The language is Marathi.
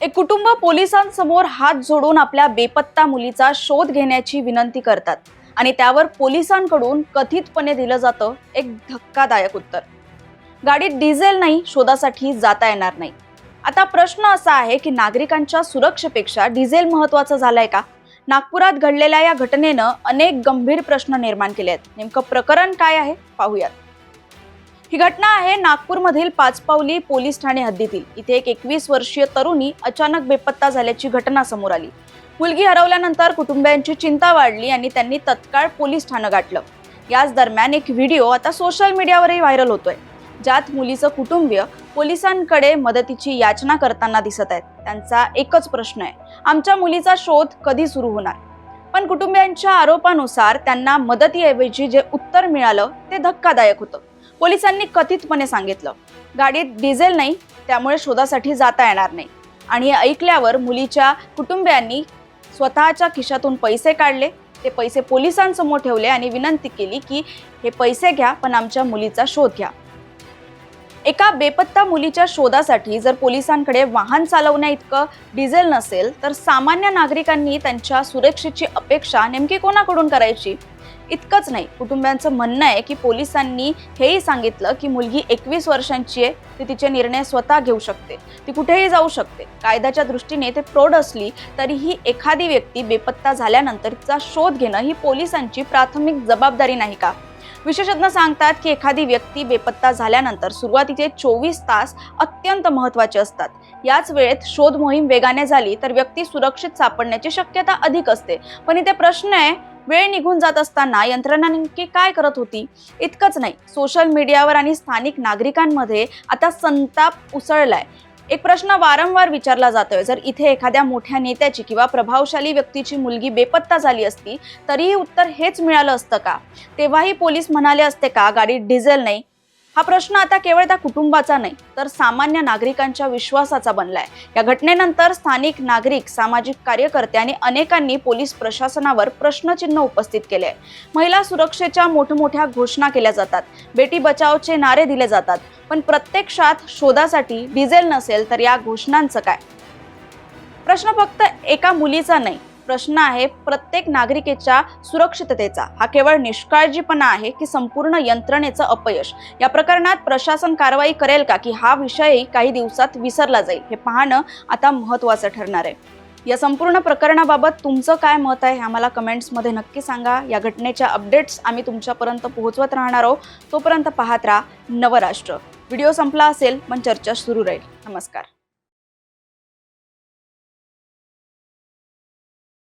एक कुटुंब पोलिसांसमोर हात जोडून आपल्या बेपत्ता मुलीचा शोध घेण्याची विनंती करतात आणि त्यावर पोलिसांकडून कथितपणे दिलं जातं एक धक्कादायक उत्तर. गाडीत डिझेल नाही, शोधासाठी जाता येणार नाही. आता प्रश्न असा आहे की नागरिकांच्या सुरक्षेपेक्षा डिझेल महत्त्वाचं झालंय का? नागपुरात घडलेल्या या घटनेनं अनेक गंभीर प्रश्न निर्माण केले आहेत. नेमकं प्रकरण काय आहे पाहूयात. ही घटना आहे नागपूरमधील पाचपावली पोलीस ठाणे हद्दीतील. इथे एक 21 वर्षीय तरुणी अचानक बेपत्ता झाल्याची घटना समोर आली. मुलगी हरवल्यानंतर कुटुंबियांची चिंता वाढली आणि त्यांनी तत्काळ पोलीस ठाणं गाठलं. याच दरम्यान एक व्हिडिओ आता सोशल मीडियावरही व्हायरल होतोय, ज्यात मुलीचं कुटुंबीय पोलिसांकडे मदतीची याचना करताना दिसत आहेत. त्यांचा एकच प्रश्न आहे, आमच्या मुलीचा शोध कधी सुरू होणार? पण कुटुंबियांच्या आरोपानुसार त्यांना मदतीऐवजी जे उत्तर मिळालं ते धक्कादायक होतं. पोलिसांनी कथितपणे सांगितलं, गाडीत डिझेल नाही, त्यामुळे शोधासाठी जाता येणार नाही. आणि हे ऐकल्यावर मुलीच्या कुटुंबियांनी स्वतःच्या खिशातून पैसे काढले. ते पैसे पोलिसांसमोर ठेवले आणि विनंती केली की हे पैसे घ्या, पण आमच्या मुलीचा शोध घ्या. एका बेपत्ता मुलीच्या शोधासाठी जर पोलिसांकडे वाहन चालवण्या इतकं डिझेल नसेल, तर सामान्य नागरिकांनी त्यांच्या सुरक्षेची अपेक्षा नेमकी कोणाकडून करायची? इतकंच नाही, कुटुंबियांचं म्हणणं आहे की पोलिसांनी हेही सांगितलं की मुलगी 21 वर्षांची आहे, ती तिचे निर्णय स्वतः घेऊ शकते, ती कुठेही जाऊ शकते. कायद्याच्या दृष्टीने ते प्रौढ असली तरीही एखादी व्यक्ती बेपत्ता झाल्यानंतर तिचा शोध घेणं ही पोलिसांची प्राथमिक जबाबदारी नाही का? विशेषज्ञ सांगतात की एखादी व्यक्ती बेपत्ता झाल्यानंतर सुरुवातीचे 24 तास अत्यंत महत्त्वाचे असतात. याच वेळेत शोध मोहीम वेगाने झाली तर व्यक्ती सुरक्षित सापडण्याची शक्यता अधिक असते. पण इथे प्रश्न आहे, वेळ निघून जात असताना यंत्रणा नेमकी काय करत होती? इतकंच नाही, सोशल मीडियावर आणि स्थानिक नागरिकांमध्ये आता संताप उसळलाय. एक प्रश्न वारंवार विचारला जातोय, जर इथे एखाद्या मोठ्या नेत्याची किंवा प्रभावशाली व्यक्तीची मुलगी बेपत्ता झाली असती तरीही उत्तर हेच मिळालं असतं का? तेव्हाही पोलीस म्हणाले असते का गाडीत डिझेल नाही? हा प्रश्न आता केवळ त्या कुटुंबाचा नाही, तर सामान्य नागरिकांच्या विश्वासाचा बनलाय. या घटनेनंतर स्थानिक नागरिक, सामाजिक कार्यकर्ते आणि अनेकांनी पोलीस प्रशासनावर प्रश्नचिन्ह उपस्थित केले आहे. महिला सुरक्षेच्या मोठमोठ्या घोषणा केल्या जातात, बेटी बचावचे नारे दिले जातात, पण प्रत्यक्षात शोधासाठी डिझेल नसेल तर या घोषणांचं काय? प्रश्न फक्त एका मुलीचा नाही, प्रश्न आहे प्रत्येक नागरिकेच्या सुरक्षिततेचा. हा केवळ निष्काळजीपणा आहे की संपूर्ण यंत्रणेचं अपयश? या प्रकरणात प्रशासन कारवाई करेल का, की हा विषयही काही दिवसात विसरला जाईल? हे पाहणं आता महत्त्वाचं ठरणार आहे. या संपूर्ण प्रकरणाबाबत तुमचं काय मत आहे, आम्हाला कमेंट्समध्ये नक्की सांगा. या घटनेच्या अपडेट्स आम्ही तुमच्यापर्यंत पोहोचवत राहणार आहोत. तोपर्यंत पाहत राहा नवराष्ट्र. व्हिडिओ संपला असेल पण चर्चा सुरू राहील. नमस्कार.